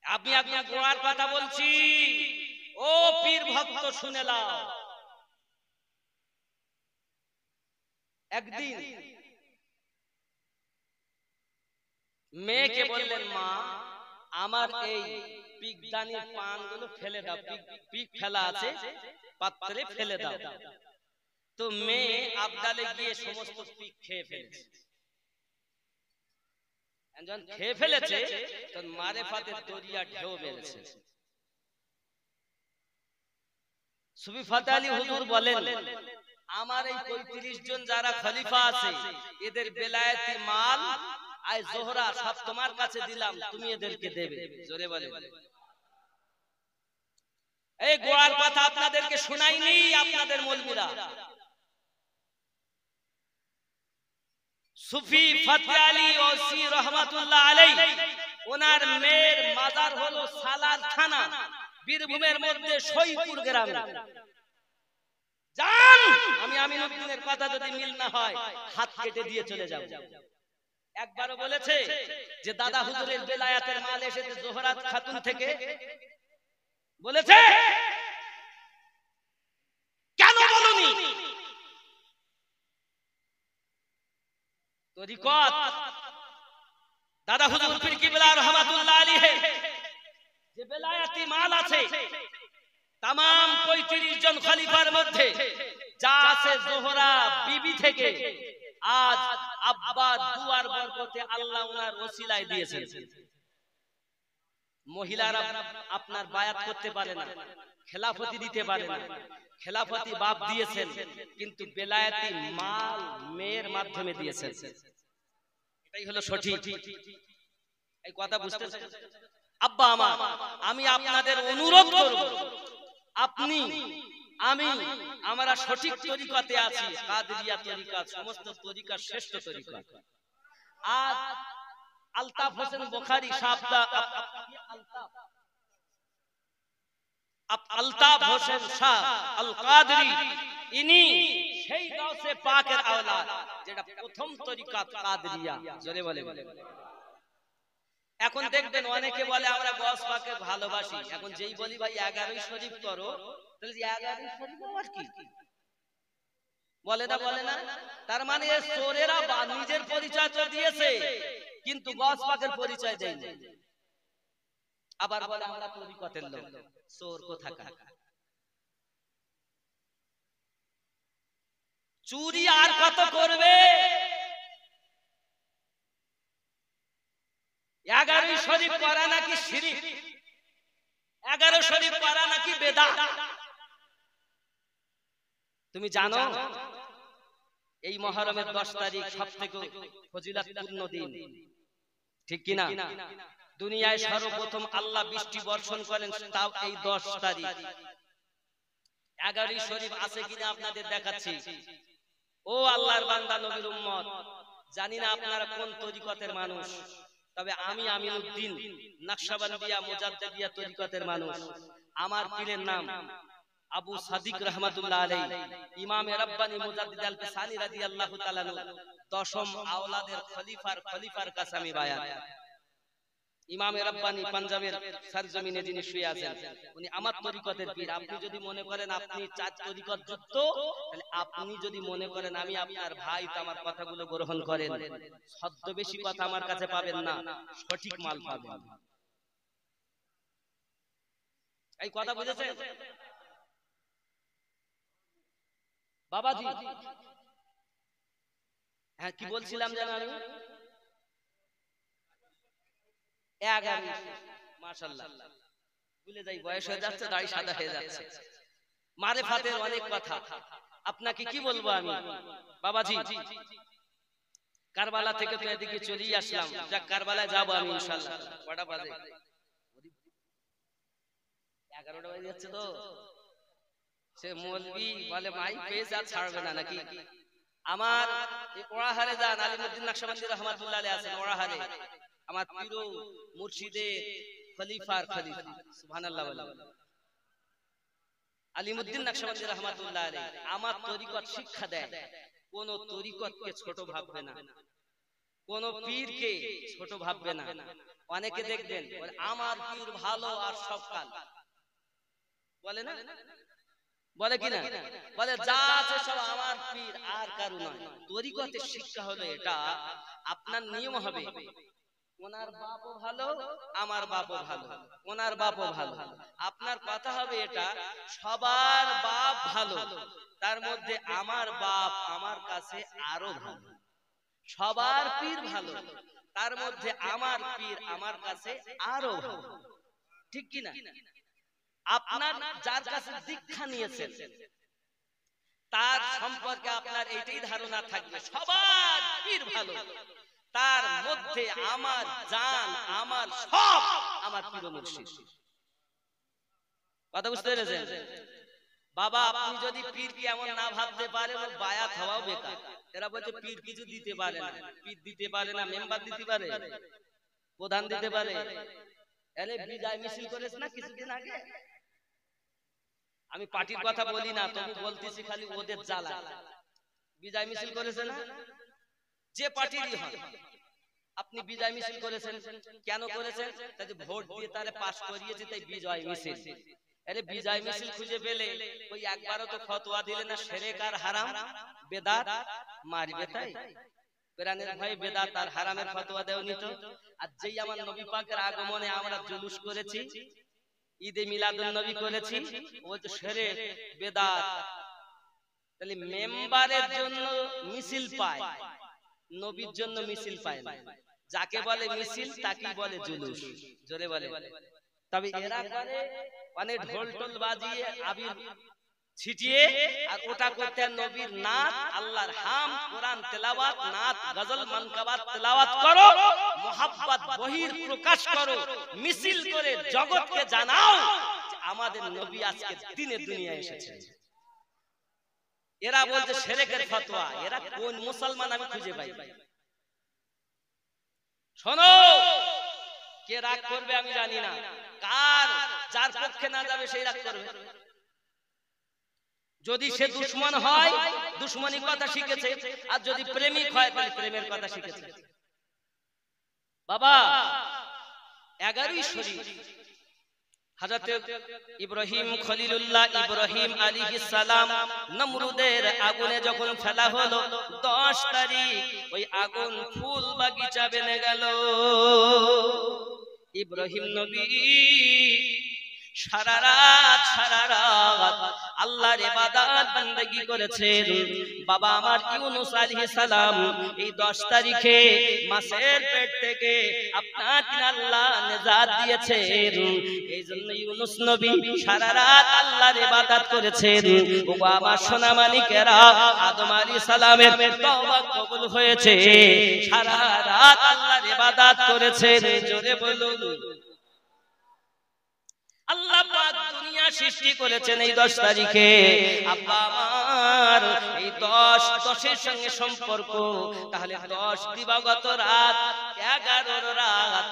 আমি আপনার গোয়ার কথা বলছি, ও পীর ভক্ত শুনে নাও। একদিন মেয়েকে বললেন, মা আমার এই পিকদানির পানগুলো ফেলে দাও, পিক ফেলা আছে পাত্রে ফেলে দাও। তো মেয়ে আবদালে গিয়ে সমস্ত পিক খেয়ে ফেলেছে। যখন খেয়ে ফেলেছে তখন মারেফাতের দরিয়া ঢেউ মেরেছে। সুফি ফাতে আলী হুজুর বলেন, আমার এই 35 জন যারা খলিফা আছে এদের বেলায়েতি মাল আজ জোহরা সব তোমার কাছে দিলাম, তুমি এদেরকে দেবে। জোরে বলেন। এই গোয়ার কথা আপনাদেরকে শোনাইনি আপনাদের মৌলবীরা। সুফি ফাতে আলী ওসি রহমাতুল্লাহ আলাইহি ওনার মেয়ের মাজার হলো সালার থানা, বীরভূমের মধ্যে সইপুর গ্রামে। জান, আমি আমিনউদ্দিনের কথা যদি মিল না হয় হাত কেটে দিয়ে চলে যাব। একবারও বলেছে যে দাদা হুজুরের বেলায়াতের মাল এসেছে জোহরা খাতুন থেকে? বলেছে? কেন বলনি? তরিকত দাদা হুজুর পীর কিবলা রহমাতুল্লাহ আলাইহি যে বেলায়াতি মাল আছে তাম 35 জন খলিফার মধ্যে যা আছে জোহরা বিবি থেকে, আজ আব্বা দুয়ার বরকতে আল্লাহ ওনার ওসিলায় দিয়েছেন। মহিলারা আপনার বায়াত করতে পারে না, খেলাফতি দিতে পারে না, খেলাফতি বাপ দিয়েছেন, কিন্তু বেলায়েতি মাল মেয়ের মাধ্যমে দিয়েছেন। এটাই হলো সঠিক। এই কথা বুঝতেছেন? আব্বা আমার, আমি আপনাদের অনুরোধ করব, আপনি আমি আমরা সঠিক তরিকাতে আছি। কাদরিয়া তরিকা সমস্ত তরিকার শ্রেষ্ঠ তরিকা। আর আলতাফ হোসেন বুখারী সাহেবদা আলতাফ হোসেন শাহ আল কাদরি, ইনি সেই গাউসে পাকের আওলাদ যেটা প্রথম তরিকা কাদরিয়া। জোরে বলে। এখন দেখবেন অনেকে বলে আমরা গাউস পাককে ভালোবাসি। এখন যেই বলি ভাই 11 শরীফ করো, তাহলে 11 শরীফ আবার কি বলে না? বলে না? তার মানে চোরেরা নিজের পরিচয় তো দিয়েছে কিন্তু গাউস পাকের পরিচয় দেয়নি। আবার বলে আমরা তরিকতের লোক। চোর কোথাকার! চুরি আর কত করবে? 11 শরীফ করা নাকি শিরক, 11 শরীফ করা নাকি বেদাত। তুমি জানো এই মুহররমের 10 তারিখ সবথেকে ফজিলতপূর্ণ দিন, ঠিক কি না? দুনিয়ায় সর্বপ্রথম আল্লাহ বৃষ্টি বর্ষণ করেন তাও এই 10 তারিখ। 11 শরীফ আছে কিনা আপনাদের দেখাচ্ছি। ও আল্লাহর বান্দা নবীর উম্মত, জানি না আপনারা কোন তরিকতের মানুষ, তবে আমি আমিনউদ্দিন নকশবন্দিয়া মুজাদ্দিদিয়া তরিকতের মানুষ। আমার পীরের নাম আবু সাদিক রহমাতুল্লাহ আলাইহি, ইমামে রব্বানি মুজাদ্দিদ আল-কাসানি রাদিয়াল্লাহু তাআলা আনহু, 10ম আওলাদের খলিফার কাছে আমি বায়াত। ইমামে রব্বানি পাঞ্জাবের সরজমিনে যিনি শুয়ে আছেন, উনি আমার তরিকতের পীর। আপনি যদি মনে করেন আপনি 4 তরিকত যুক্ত, তাহলে আপনি যদি মনে করেন আমি আপনার ভাই, তো আমার কথাগুলো গ্রহণ করেন। শব্দ বেশি কথা আমার কাছে পাবেন না, সঠিক মাল পাবেন। এই কথা বুঝেছেন বাবাজি? হ্যাঁ, কি বলছিলাম জানো আমি? 11 মাশাআল্লাহ, ভুলে যাই, বয়স হয়ে যাচ্ছে, দাড়ি সাদা হয়ে যাচ্ছে। মারেফাতের অনেক কথা, আপনাকে কি বলবো আমি বাবাজি। কারবালা থেকে তো এদিকে চলেই আসলাম, যাক কারবালায় যাবো আমি ইনশাআল্লাহ। কটা বাজে? 11টা বাজে যাচ্ছে তো। সে মৌলবি বলে মাইক পেয়েছে আর ছাড়বে না নাকি। আমার ওড়াহারে যান, আলিমুদ্দিন নকশবন্দি রহমাতুল্লাহ আলাইহি আছেন ওড়াহারে, আমার পীর মুর্শিদের খলিফার খলিফা, সুবহানাল্লাহ বলেন, আলিমুদ্দিন নকশবন্দি রহমাতুল্লাহ আলাইহি আমার তরিকত শিক্ষা দেয়, কোন তরিকতকে ছোট ভাববে না, কোন পীরকে ছোট ভাববে না। অনেকে দেখবেন বলে আমার পীর ভালো আর সব কাল, বলে না, বলে কিনা, বলে যা আছে সব আমার পীর আর কারো নয়। তরিকতের শিক্ষা হলো এটা, আপনার নিয়ম হবে ওনার বাপও ভালো আমার বাপও ভালো, ওনার বাপও ভালো, আপনার কথা হবে এটা সবার বাপ ভালো, তার মধ্যে আমার বাপ আমার কাছে আরো ভালো, সবার পীর ভালো, তার মধ্যে আমার পীর আমার কাছে আরো ভালো, ঠিক কিনা। আপনার যার কাছে দীক্ষা নিয়েছেন তার সম্পর্কে আপনার এইটাই ধারণা থাকবে সবার পীর ভালো, তার মধ্যে আমার জান আমার সব আমার পীর মুর্শিদ। কথা বুঝতে পেরেছেন? বাবা আপনি যদি পীরকে এমন না ভাবতে পারেন বায়াত হওয়াও বেকার। এরা বলছে পীর কিছু দিতে পারে না, পীর দিতে পারে না, মেম্বার দিতে পারে, প্রধান দিতে পারে। এলে বিজয় মিছিল করেছে না কিছুদিন আগে, আমি পার্টির কথা বলি না, তবু বলতেছি খালি ওদের জ্বালা। বিজয় মিছিল করেছে না, যে পার্টিরই হয়, আপনি বিজয় মিছিল করেছেন, কেন করেছেন? তাই ভোট দিয়ে তারে পাস করিয়েছে তাই বিজয় মিছিল। আরে বিজয় মিছিল খুঁজে পেলে ওই একবারও তো ফতোয়া দিলে না শিরক আর হারাম বেদাত মারবে, তাই কোরআনের ভয়ে বেদাত আর হারামের ফতোয়া দেওনি তো। আর যেই আমার নবী পাকের আগমনে আমরা জুলুস করেছি, ঈদে মিলাদুন নবী করেছি, ও তো শিরক বেদাত। তাহলে মেম্বারের জন্য মিছিল পায়, নবীর জন্য মিছিল পায় না। যাকে বলে মিছিল তাকেই বলে জুলুস, জোরে বলে। তবে এরা করে অনেক ঢোল টোল বাজিয়ে আবির ছিটিয়ে আর ওটা করতে নবীর নাত আল্লাহর হাম কোরআন তেলাওয়াত নাত গজল মানকাবাত তেলাওয়াত করো, মুহাব্বত বহির প্রকাশ করো, মিছিল করে জগৎকে জানাও যে আমাদের নবী আজকে দিনে দুনিয়ায় এসেছে। এরা বলছে শিরকের ফতোয়া, এরা কোন মুসলমান আমি খুঁজে পাই? শোনো, কে রাগ করবে আমি জানি না, কার যার পক্ষে না যাবে সেই রাগ করবে। যদি সে দুশমন হয় দুশমনির কথা শিখেছে, আর যদি প্রেমিক হয় তাহলে প্রেমের কথা শিখেছে। বাবা 11ই শরীফ হযরত ইব্রাহিম খলিলুল্লাহ ইব্রাহিম আলাইহিস সালাম নমরুদের আগুনে যখন ফেলা হলো 10 তারিখ ওই আগুন ফুল বাগিচা বেনে গেল। ইব্রাহিম নবী সারা রাত আল্লাহর ইবাদত বندگی করেছেন। বাবা আমার ইউনূস আলাইহিস সালাম এই 10 তারিখে মাছের পেট থেকে আপনাকে আল্লাহ নিজাত দিয়েছেন। এইজন্য ইউনূস নবী সারা রাত আল্লাহর ইবাদত করেছেন। ও আমার সোনা মানিকেরা, আদম আলাইহিস সালামের তওবা কবুল হয়েছে, সারা রাত আল্লাহর ইবাদত করেছেন। জোরে বলুন। আল্লাহ পাক দুনিয়া সৃষ্টি করেছেন এই 10 তারিখে। আব্বা আমার এই 10 এর সঙ্গে সম্পর্ক, তাহলে 10 দিবাগত রাত 11 রাত।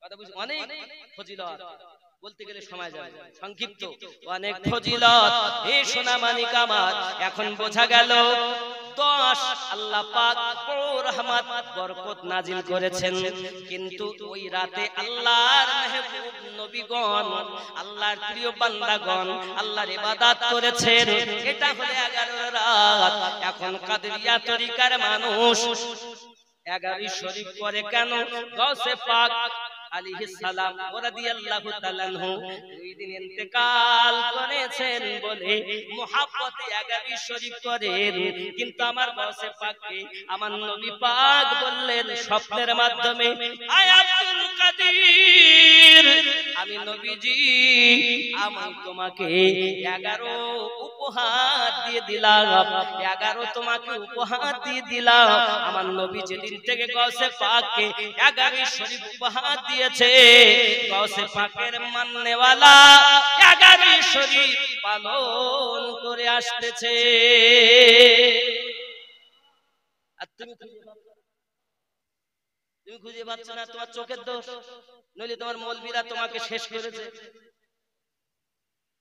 কথা বুঝুন, অনেক ফজিলত বলতে গেলে সময় যাবে, সংক্ষিপ্ত অনেক ফজিলত। এই সোনা মানিক আমার এখন বোঝা গেল 10 আল্লাহ পাক বড় রহমত বরকত নাজিল করেছেন। কিন্তু ওই রাতে আল্লাহর মেহবুব নবীগণ, আল্লাহর প্রিয় বান্দাগণ আল্লাহর ইবাদত করেছেন। এটা হলো 11 রাত। এখন কাদরিয়া তরিকার মানুষ 11ই শরীফ করে কেন? গাউসে পাক আলাইহিস সালাম রাদিয়াল্লাহু তাআলা আনহু ওই দিন ইন্তেকাল করেছেন বলে মুহাব্বতে 11ই শরীফ করেন। কিন্তু আমার গাউসে পাককে আমার নবী পাক বললেন স্বপ্নের মাধ্যমে, আয় আব্দুল কাদির, আমি নবীজি আমি তোমাকে 11 উপহার উপহার দিয়ে দিলাম, 11 তোমাকে উপহার দিয়ে দিলাম। আমার নবী যেদিন থেকে গাউসে পাককে 11 শরীফ উপহার দিয়েছে, গাউসে পাকের মাননেওয়ালা 11 শরীফ পালন করে আসতেছে। আর তুমি খুঁজে পাচ্ছ না, তোমার চোখের দোষ, নইলে তোমার মৌলবীরা তোমাকে শেষ করেছে।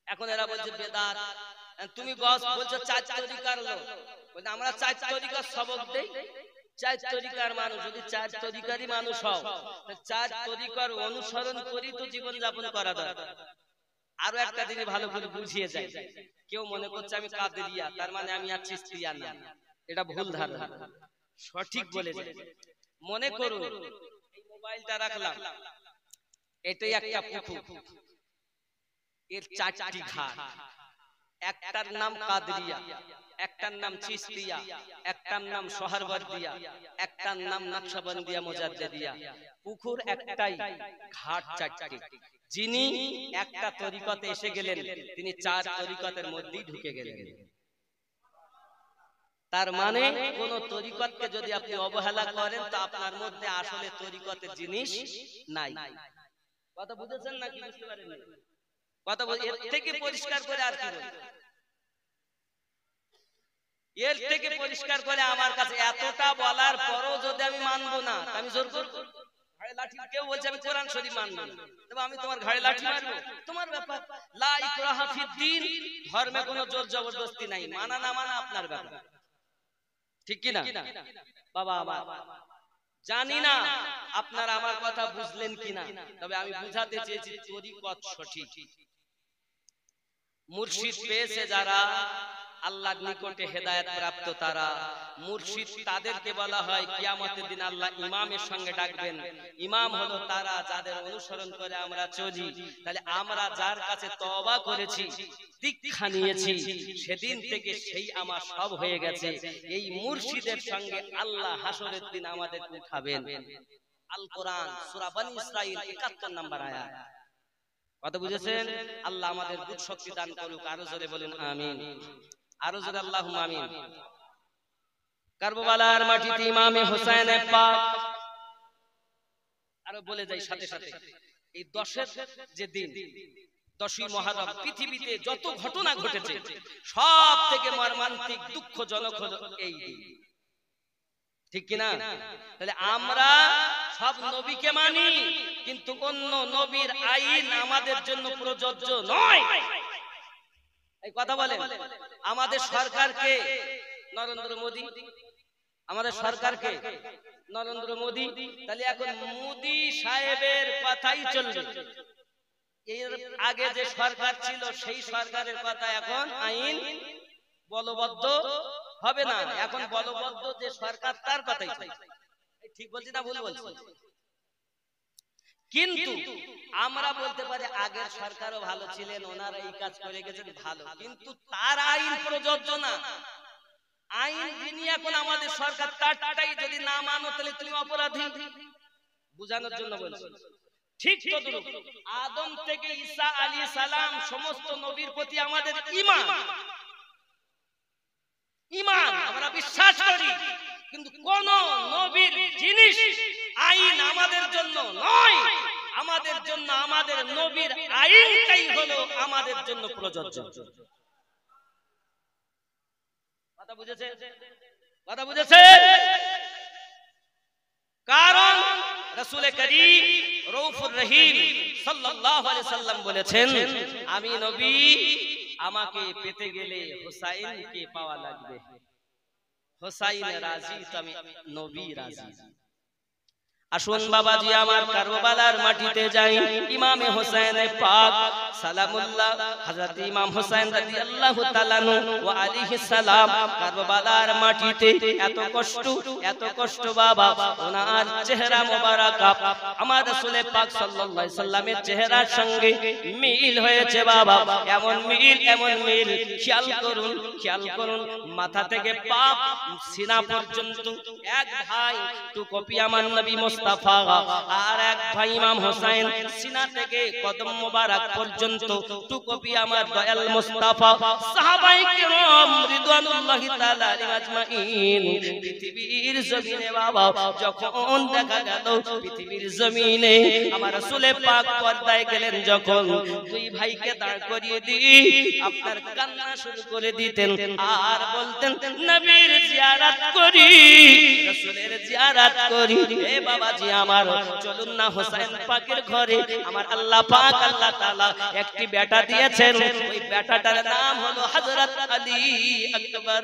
এখন এরা বলছে বেদাত, তুমি বলছো 4 তরিকার লোক, বলছে আমরা 4 তরিকার সবক দেই। 4 তরিকার মানুষ যদি 4 তরিকারই মানুষ হও, 4 তরিকার অনুসরণ করি তো জীবন যাপন করা দরকার। আরো একটা জিনিস ভালো করে বুঝিয়ে যায়, কেউ মনে করছে আমি কাদেরিয়া তার মানে আমি আর চিশতিয়া না, এটা ভুল ধারণা। সঠিক বলে যায়। মনে করুন এই মোবাইলটা রাখলাম, এটাই একটা পুকুর, এর 4টি ঘাট, একটার নাম কাদেরিয়া, একটার নাম চিশতিয়া, একটার নাম সোহরাওয়ার্দিয়া, একটার নাম নকশবন্দিয়া মুজাদ্দিদিয়া। পুকুর একটাই, ঘাট 4টি। যিনি একটা তরিকতে এসে গেলেন তিনি 4 তরিকতের মধ্যেই ঢুকে গেলেন। তার মানে কোন তরিকতকে যদি আপনি অবহেলা করেন তো আপনার মধ্যে আসলে তরিকতের জিনিস নাই। কথা বুঝেছেন নাকি বুঝতে পারেননি? কথা এর থেকে পরিষ্কার করে আর কি বলবো? এর থেকে পরিষ্কার করে আমার কাছে এতটা বলার পরও যদি আমি মানবো না, আমি জোর করব? ঘাড়ে লাঠি, কেউ বলছে আমি কোরআন শরীফ মানবো না, তবে আমি তোমার ঘাড়ে লাঠি মারবো? তোমার ব্যাপার। লা ইকরাহা ফিদ্দিন, ধর্মে কোনো জোর জবরদস্তি নাই, মানা না মানা আপনার ব্যাপার। ঠিক কি না বাবা? আমার জানি না আপনারা আমার কথা বুঝলেন কিনা, তবে আমি বুঝাতে চেয়েছি তরিকত সঠিক। মুর্শিদ পেয়েছে যারা, আল্লাহর নিকটে হেদায়েত প্রাপ্ত তারা, মুর্শিদ তাদেরকে বলা হয় কিয়ামতের দিন আল্লাহ ইমামের সঙ্গে ডাকবেন। ইমাম হলো তারা যাদের অনুসরণ করে আমরা চলি। তাহলে আমরা যার কাছে তওবা করেছি, দীক্ষা নিয়েছি, সেদিন থেকে সেই আমার সব হয়ে গেছে। এই মুর্শিদের সঙ্গে আল্লাহ হাসরের দিন আমাদের উঠাবেন। আল কোরআন সূরা বনী ইসরাঈল 71 নম্বর আয়াত। কথা বুঝেছেন? আল্লাহ আমাদের বুঝ শক্তি দান করুক। আরো জোরে বলেন আমিন, আরো জোরে আল্লাহুম্মা আমিন। কারবালার মাটিতে ইমামে হোসেন পাক, আরো বলে যাই সাথে সাথে, এই 10-এর যে দিন, 10ই মুহররম, পৃথিবীতে যত ঘটনা ঘটেছে সব থেকে মর্মান্তিক দুঃখজনক হলো এই দিন। ঠিক কি না? তাহলে আমরা সব নবীকে মানি, কিন্তু অন্য নবীর আইন আমাদের জন্য প্রযোজ্য নয়। এই কথা বলেন। আমাদের সরকারকে নরেন্দ্র মোদী, আমাদের সরকারকে নরেন্দ্র মোদী, তাহলে এখন মোদী সাহেবের কথাই চলবে। এর আগে যে সরকার ছিল সেই সরকারের কথা এখন আইন বলবদ্ধ হবে না, এখন বলবদ্ধ যে সরকার তার কথাই চলবে। ঠিক বলছি না ভুল বলছি? কিন্তু আমরা বলতে পারি আগের সরকারও ভালো ছিলেন, ওনারা এই কাজ করে গেছেন ভালো, কিন্তু তার আইন প্রযোজ্য না। আইন যিনি এখন আমাদের সরকার, তারটাই যদি না মানো তাহলে তুমি অপরাধী। বুঝানোর জন্য বলছি। ঠিক তদ্রূপ আদম থেকে ঈসা আলাইহিস সালাম সমস্ত নবীর প্রতি আমাদের ঈমান, ঈমান আমরা বিশ্বাস করি, কিন্তু কোন নবীর জিনিস আইন আমাদের জন্য নয়। আমাদের জন্য আমাদের নবীর আইনটাই হলো আমাদের জন্য প্রযোজ্য। কথা বুঝেছে? কথা বুঝেছে? কারণ রাসূল করিম রউফুর রহিম সাল্লাল্লাহু আলাইহি সাল্লাম বলেছেন, আমি নবী, আমাকে পেতে গেলে হুসাইনকে পাওয়া লাগবে। হুসাইন রাজি তো আমি নবী রাজি। আসুন বাবাজি আমার কারবালার মাটিতে যাই। ইমামে হোসেন পাক সালামুল্লাহ, হযরত ইমাম হোসেন রাদিয়াল্লাহু তাআলা ওয়া আলাইহিস সালাম কারবালার মাটিতে এত কষ্ট বাবা, ওনার চেহারা মোবারক আমার রাসূল পাক সাল্লাল্লাহু আলাইহি সাল্লামের চেহারার সঙ্গে মিল হয়েছে বাবা। এমন মিল খেয়াল করুন মাথা থেকে পা সিনা পর্যন্ত এক ভাই টু কপি আমার নবী মুস্তাফা আর এক ভাই ইমাম হোসেন সিনা থেকে কদম মোবারক পর্যন্ত টুকপি আমার দয়াল মুস্তাফা সাহাবায়ে কেরাম রিদওয়ানুল্লাহি তাআলা আলাইহিম আজমাইন পৃথিবীর জমিনে বাবা যখন দেখা গেল পৃথিবীর জমিনে আমার রাসূল পাক পর্দায় গেলেন যখন দুই ভাইকে দাঁড় করিয়ে দিয়ে আপনার কান্না শুরু করে দিতেন আর বলতেন নবীর জিয়ারত করি রাসূলের জিয়ারত করি এ বাবাজি আমার চলুন না হোসেন পাকের ঘরে আমার আল্লাহ পাক আল্লাহ তাআলা একটি বেটা দিয়েছেন ওই বেটাটার নাম হলো হযরত আলী আকবার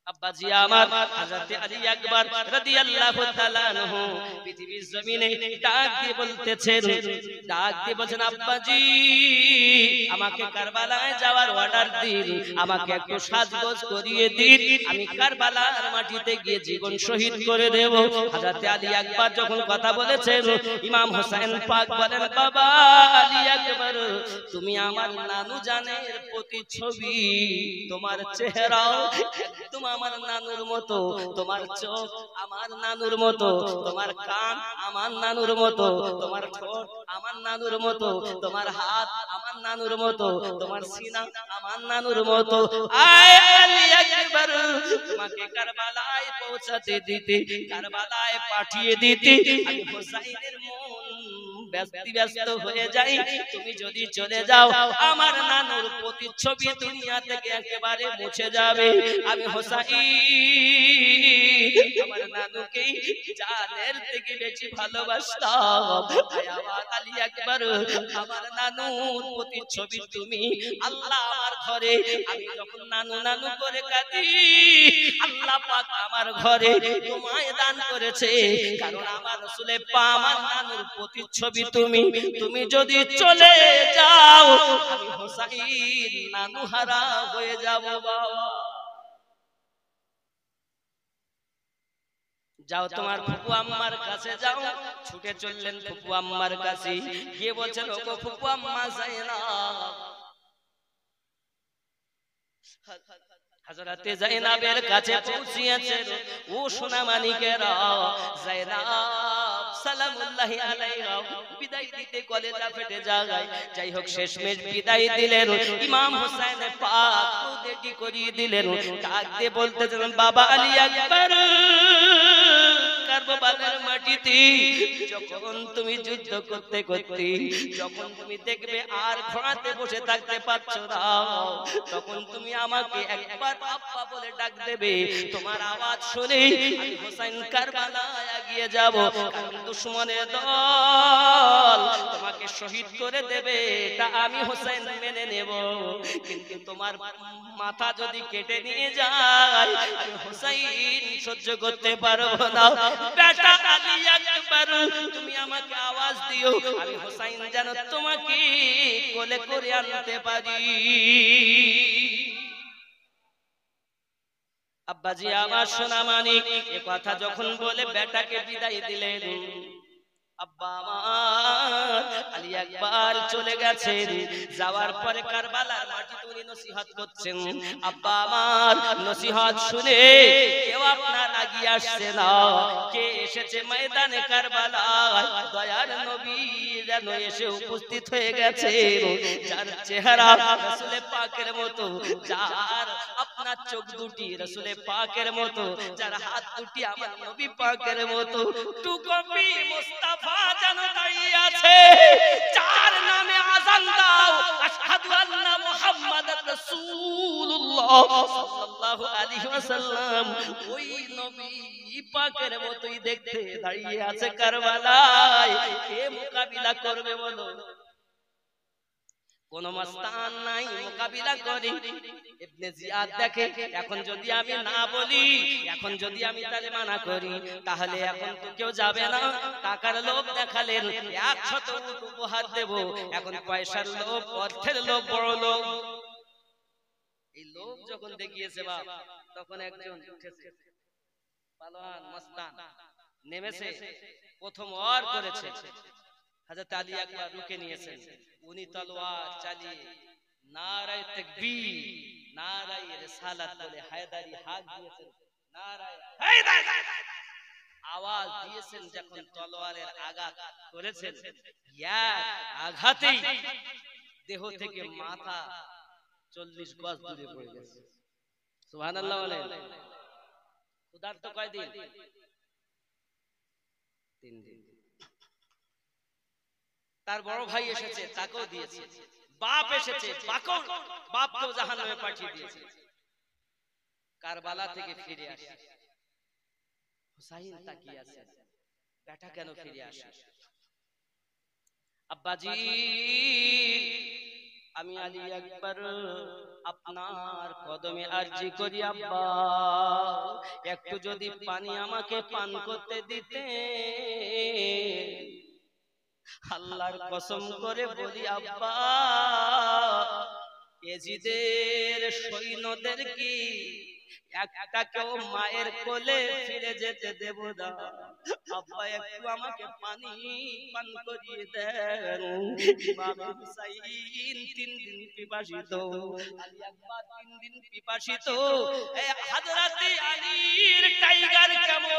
আব্বাজি আমার হযরত আলী আকবর রাদিয়াল্লাহু তাআলা আনহু পৃথিবীর জমিনে ডাক দিয়ে বলতেছেন ডাক দিয়ে বলেন আব্বাজি আমাকে কারবালায় যাওয়ার অর্ডার দিন আমাকে একটু সাজগোজ করিয়ে দিন আমি কারবালার মাটিতে গিয়ে জীবন শহীদ করে দেব হযরত আলী আকবর যখন কথা বলেছেন ইমাম হোসেন পাক বলেন বাবা আলী আকবর তুমি আমার নানু জানের প্রতিচ্ছবি তোমার চেহারা একদম আমার নানুর মতো তোমার চোখ আমার নানুর মতো তোমার কান আমার নানুর মতো তোমার ঠোঁট আমার নানুর মতো তোমার হাত আমার নানুর মতো তোমার সিনা আমার নানুর মতো আয় আলী আকবর তোমাকে কারবালায় পৌঁছাতে দিতে কারবালায় পাঠিয়ে দিতে আমি হোসেনের মন ব্যস্ত হয়ে যাই তুমি যদি চলে যাও আমার নানুর প্রতিচ্ছবি দুনিয়া থেকে একেবারে মুছে যাবে আমি হোসেন আমার নানুকে জানের থেকে বেশি ভালোবাসতাম আমার আলী আকবর আমার নানুর প্রতিচ্ছবি তুমি আল্লাহ আমার ঘরে আমি যখন নানু নানু করে কাঁদি আল্লাহ পাক আমার ঘরে তোমায় দান করেছে কারণ আমার রাসূলে পাক আমার নানুর প্রতিচ্ছবি তুমি তুমি যদি চলে যাও আমি হোসেন নানু হারা হয়ে যাব বাবা যাও তোমার ফুপু আম্মার কাছে যাও ছুটে চললেন ফুপু আম্মার কাছে গিয়ে বলছেন ওগো ফুপু আম্মা যায়না হযরতে যায়েনাবের কাছে পৌঁছিয়েছেন ও সোনা মানিকেরা যায়েনাব সালামুল্লাহি আলাইহা বিদায় দিতে কলেজা ফেটে যায় যাই হোক শেষমেশ বিদায় দিলেন ইমাম হোসেন পাক উদেটি করিয়ে দিলেন ডাক দিয়ে বলতেছেন বাবা আলী আকবর কারবালার মাটিতে যখন তুমি যুদ্ধ করতে করতে যখন তুমি দেখবে আর ঘোড়াতে বসে থাকতে পারছো না তখন তুমি আমাকে একবার আব্বা বলে ডাক দেবে তোমার আওয়াজ শুনে আমি হোসেন কারবালায় এগিয়ে যাব কারণ দুশমনের দল তোমাকে শহীদ করে দেবে এটা আমি হোসেন মেনে নেব কিন্তু তোমার মাথা যদি কেটে নিয়ে যায় আমি হোসেন সহ্য করতে পারবো না বেটা আলী আকবর তুমি আমাকে আওয়াজ দিও আমি হোসেন যেন তোমাকে কোলে করে আনতে পারি আব্বাজি আমার সোনা মানিক এই কথা যখন বলে বেটাকে বিদায় দিলেন আব্বা আমার আলী আকবর চলে গেছেন যাওয়ার পরে কারবালার মাটিতে উনি নসিহত করছেন আব্বা আমার নসিহত শুনে কেউ আপনার আগিয়ে আসছে না কে এসেছে ময়দানে কারবালায় দয়ার নবী যেন এসে উপস্থিত হয়ে গেছে যার চেহারা রাসূলে পাকের মতো যার আপনার চোখ দুটি রাসূলে পাকের মতো যার হাত দুটি আমার নবী পাকের মতো টুকপি মুস্তাফা যেন দাঁড়িয়ে আছে যার নামে আযান দাও আশহাদু আন্না মুহাম্মাদার রাসূলুল্লাহ সাল্লাল্লাহু আলাইহি ওয়াসাল্লাম ওই নবী পাকের মতোই দেখতে দাঁড়িয়ে আছে কারবালায় কে মোকাবিলা করবে বলো কোন মাস্তান নাই মোকাবিলা করে ইবনে জিয়াদ দেখে এখন যদি আমি না বলি এখন যদি আমি তাহলে মানা করি তাহলে এখন তো কেউ যাবে না টাকার লোভ দেখালেন 100 উট উপহার দেব এখন পয়সার লোভ অর্থের লোভ বড় লোভ এই লোভ যখন দেখিয়েছে বাপ তখন একজন উঠেছে পালোয়ান মাস্তান নেমেছে প্রথম ওয়ার করেছে হযরত আলী আকবর রুকে নিয়েছেন উনি তলোয়ার চালিয়ে নারায়ে তাকবীর নারায়ে রিসালাত বলে হায়দারি হাক দিয়েছেন নারায়ে হায়দার আওয়াজ দিয়েছেন যখন তলোয়ারের আঘাত করেছেন, এক আঘাতেই দেহ থেকে মাথা 40 গজ দূরে পড়ে গেছে। সুবহানাল্লাহ বলেন। ক্ষুধার্ত কয়দিন? 3 দিন। তার বড় ভাই এসেছে, তাকেও দিয়েছে। বাপ এসেছে, বাপকেও জাহান্নামে পাঠিয়ে দিয়েছে। কারবালা থেকে ফিরে আসে, হুসাইন তাকিয়ে আছে, বেটা কেন ফিরে আসে? আব্বাজি, আমি আলী আকবর আপনার কদমে আরজি করি আব্বা, একটু যদি পানি আমাকে পান করতে দিতে। আল্লাহর কসম করে বলি আব্বা, এজিদের সৈন্যদের কি একটাকেও মায়ের কোলে ফিরে যেতে দেব না। আব্বা একটু আমাকে পানি পান করিয়ে দেন। ইমাম হুসাইন 3 দিন পিপাসিত, আলী আকবর 3 দিন পিপাসিত। হযরতে আলীর টাইগার কেমন,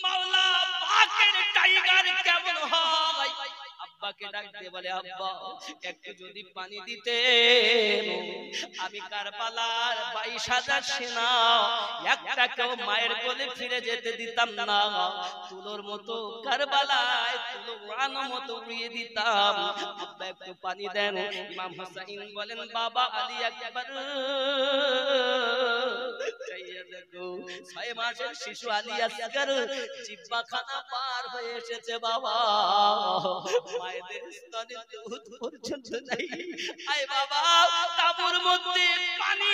মাওলা পাকের টাইগার কেমন হয়? আব্বাকে ডাক দিয়ে বলে, আব্বা একটু যদি পানি দিতে, আমি কারবালার 22,000 সেনা একটাকেও মায়ের কোলে ফিরে যেতে দিতাম না। তুলোর মতো কারবালায় তুলো উড়ানো মতো উড়িয়ে দিতাম। আব্বা একটু পানি দেন। ইমাম হুসাইন বলেন, বাবা আলী আকবর, চাইয়ে দেখো 6 মাসের শিশু আলী আসগর জিহ্বাখানা পার হয়ে এসেছে বাবা, মায়েদের স্তনে দুধ পর্যন্ত নাই। আয় বাবা, তাঁবুর মধ্যে পানি